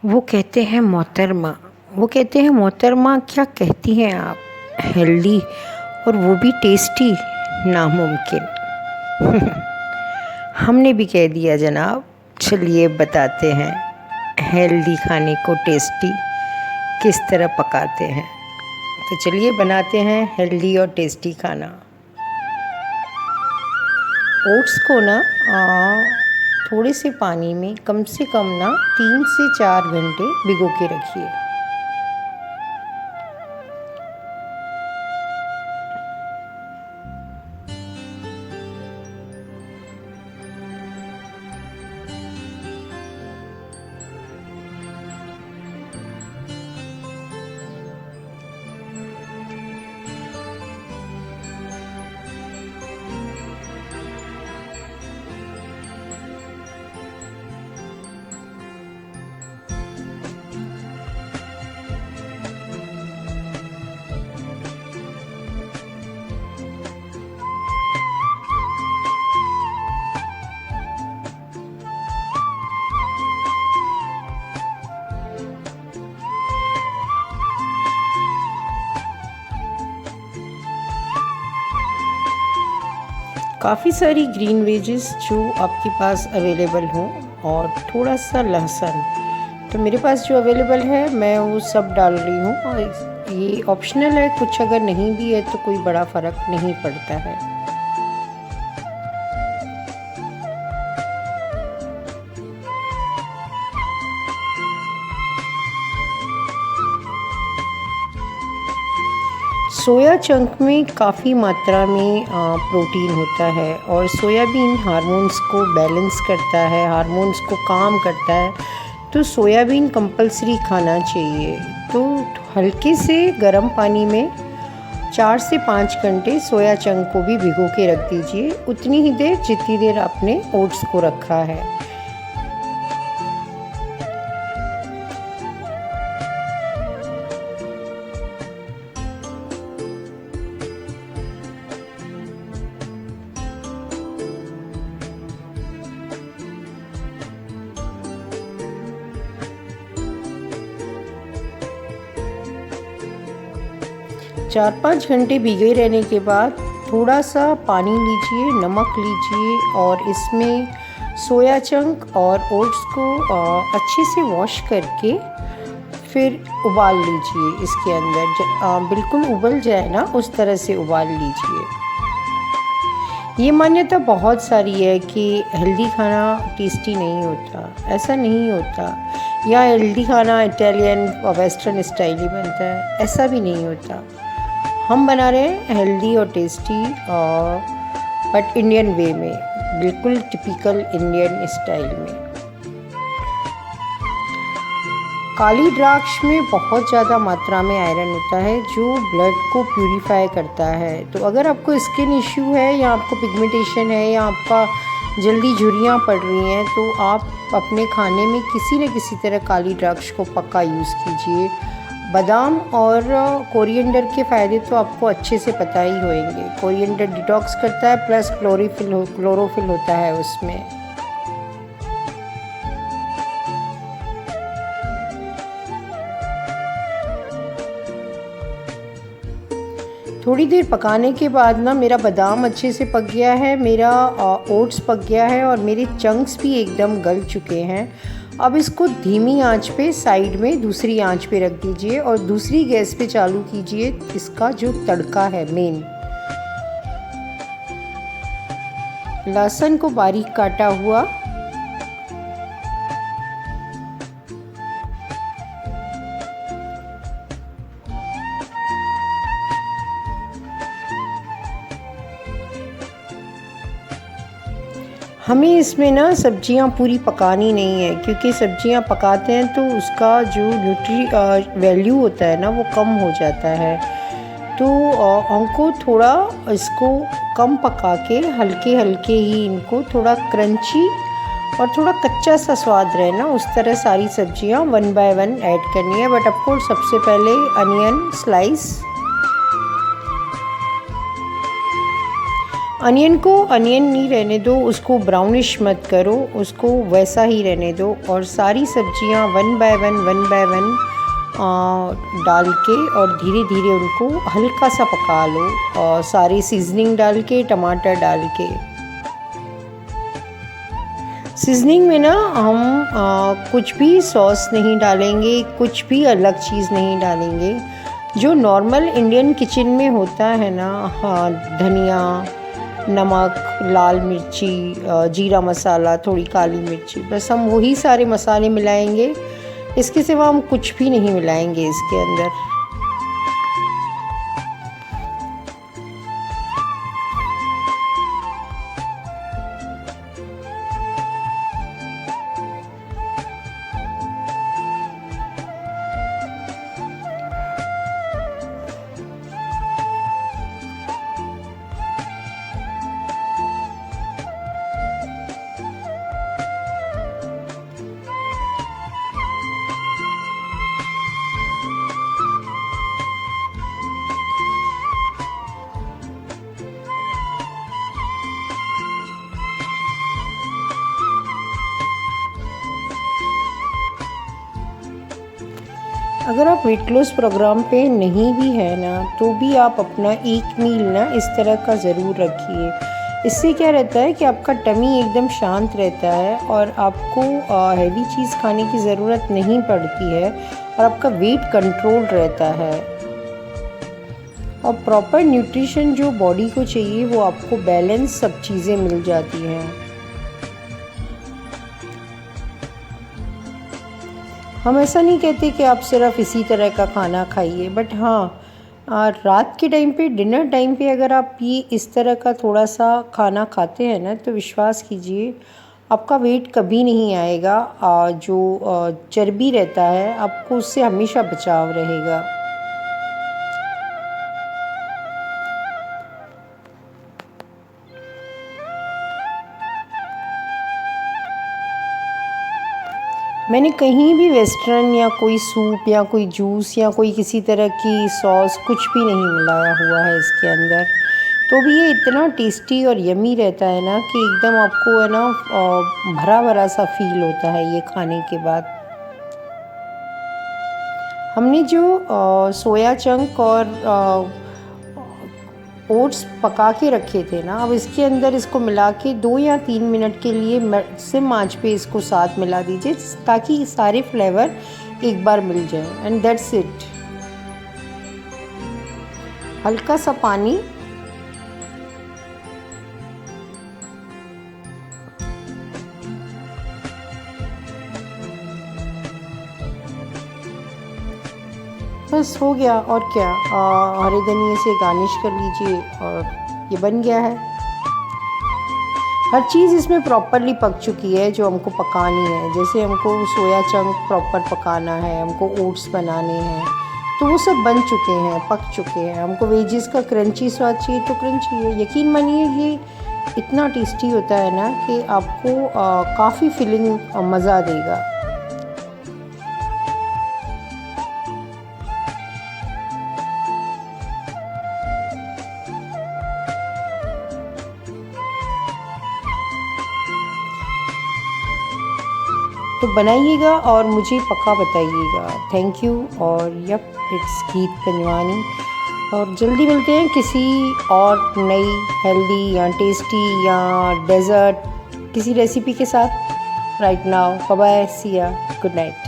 वो कहते हैं मोहतरमा, वो कहते हैं मोहतरमा क्या कहती हैं आप, हेल्दी और वो भी टेस्टी, नामुमकिन। हमने भी कह दिया जनाब, चलिए बताते हैं हेल्दी खाने को टेस्टी किस तरह पकाते हैं। तो चलिए बनाते हैं हेल्दी और टेस्टी खाना। ओट्स को ना थोड़े से पानी में कम से कम ना 3 से 4 घंटे भिगो के रखिए। काफ़ी सारी ग्रीन वेजेस जो आपके पास अवेलेबल हों और थोड़ा सा लहसुन, तो मेरे पास जो अवेलेबल है मैं वो सब डाल रही हूँ। और ये ऑप्शनल है, कुछ अगर नहीं भी है तो कोई बड़ा फ़र्क नहीं पड़ता है। 'सोया चंक में काफ़ी मात्रा में प्रोटीन होता है और सोयाबीन हार्मोन्स को बैलेंस करता है, हार्मोन्स को काम करता है, तो सोयाबीन कंपल्सरी खाना चाहिए। तो हल्के से गर्म पानी में 4 से 5 घंटे सोया चंक को भी भिगो के रख दीजिए, उतनी ही देर जितनी देर आपने ओट्स को रखा है। चार 5 घंटे भिगे रहने के बाद थोड़ा सा पानी लीजिए, नमक लीजिए और इसमें सोया चंक और ओट्स को अच्छे से वॉश करके फिर उबाल लीजिए। इसके अंदर बिल्कुल उबल जाए ना, उस तरह से उबाल लीजिए। ये मान्यता बहुत सारी है कि हेल्दी खाना टेस्टी नहीं होता, ऐसा नहीं होता। या हेल्दी खाना इटालियन और वेस्टर्न स्टाइल ही बनता है, ऐसा भी नहीं होता। हम बना रहे हैं हेल्दी और टेस्टी बट इंडियन वे में, बिल्कुल टिपिकल इंडियन स्टाइल में। काली द्राक्ष में बहुत ज़्यादा मात्रा में आयरन होता है जो ब्लड को प्यूरिफाई करता है। तो अगर आपको स्किन इश्यू है या आपको पिगमेंटेशन है या आपका जल्दी झुर्रियाँ पड़ रही हैं, तो आप अपने खाने में किसी न किसी तरह काली द्राक्ष को पक्का यूज़ कीजिए। बादाम और कोरिएंडर के फ़ायदे तो आपको अच्छे से पता ही होंगे। कोरिएंडर डिटॉक्स करता है, प्लस क्लोरोफिल होता है उसमें। थोड़ी देर पकाने के बाद ना मेरा बादाम अच्छे से पक गया है, मेरा ओट्स पक गया है और मेरे चंक्स भी एकदम गल चुके हैं। अब इसको धीमी आंच पे साइड में दूसरी आंच पे रख दीजिए और दूसरी गैस पे चालू कीजिए इसका जो तड़का है मेन। लहसुन को बारीक काटा हुआ, हमें इसमें ना सब्जियां पूरी पकानी नहीं है, क्योंकि सब्जियां पकाते हैं तो उसका जो न्यूट्री वैल्यू होता है ना वो कम हो जाता है। तो हमको थोड़ा इसको कम पका के हल्के हल्के ही इनको थोड़ा क्रंची और थोड़ा कच्चा सा स्वाद रहे ना, उस तरह सारी सब्जियां 1 बाय 1 ऐड करनी है। बट ऑफ कोर्स सबसे पहले अनियन स्लाइस, अनियन को अनियन नहीं रहने दो, उसको ब्राउनिश मत करो, उसको वैसा ही रहने दो। और सारी सब्जियां वन बाय वन डाल के और धीरे धीरे उनको हल्का सा पका लो, और सारी सीजनिंग डाल के, टमाटर डाल के। सीजनिंग में ना हम कुछ भी सॉस नहीं डालेंगे, कुछ भी अलग चीज़ नहीं डालेंगे। जो नॉर्मल इंडियन किचन में होता है ना, हाँ, धनिया, नमक, लाल मिर्ची, जीरा मसाला, थोड़ी काली मिर्ची, बस हम वही सारे मसाले मिलाएंगे। इसके सिवा हम कुछ भी नहीं मिलाएंगे इसके अंदर। अगर आप वेट लॉस प्रोग्राम पे नहीं भी है ना, तो भी आप अपना एक मील ना इस तरह का ज़रूर रखिए। इससे क्या रहता है कि आपका टमी एकदम शांत रहता है और आपको हैवी चीज़ खाने की ज़रूरत नहीं पड़ती है, और आपका वेट कंट्रोल रहता है। और प्रॉपर न्यूट्रिशन जो बॉडी को चाहिए वो आपको बैलेंस सब चीज़ें मिल जाती हैं। हम ऐसा नहीं कहते कि आप सिर्फ इसी तरह का खाना खाइए, बट हाँ, रात के टाइम पे, डिनर टाइम पे अगर आप ये इस तरह का थोड़ा सा खाना खाते हैं ना, तो विश्वास कीजिए आपका वेट कभी नहीं आएगा। जो चर्बी रहता है आपको उससे हमेशा बचाव रहेगा। मैंने कहीं भी वेस्टर्न या कोई सूप या कोई जूस या कोई किसी तरह की सॉस कुछ भी नहीं मिलाया हुआ है इसके अंदर। तो भी ये इतना टेस्टी और यमी रहता है ना कि एकदम आपको है ना भरा भरा सा फील होता है ये खाने के बाद। हमने जो सोया चंक और ओट्स पका के रखे थे ना, अब इसके अंदर इसको मिला के 2 या 3 मिनट के लिए सिम आंच पे इसको साथ मिला दीजिए, ताकि सारे फ्लेवर एक बार मिल जाए। And that's it. हल्का सा पानी, बस हो गया। और क्या, हरे धनिए से गार्निश कर लीजिए और ये बन गया है। हर चीज़ इसमें प्रॉपरली पक चुकी है जो हमको पकानी है। जैसे हमको सोया चंक प्रॉपर पकाना है, हमको ओट्स बनाने हैं, तो वो सब बन चुके हैं, पक चुके हैं। हमको वेजिस का क्रंची स्वाद चाहिए तो क्रंची है। यकीन मानिए ये इतना टेस्टी होता है ना कि आपको काफ़ी फिलिंग मज़ा देगा। तो बनाइएगा और मुझे पक्का बताइएगा। Thank you. और यप, इट्स गीत पंजवानी। और जल्दी मिलते हैं किसी और नई हेल्दी या टेस्टी या डेज़र्ट किसी रेसिपी के साथ। राइट नाउ, बाय बाय, सी या, गुड नाइट।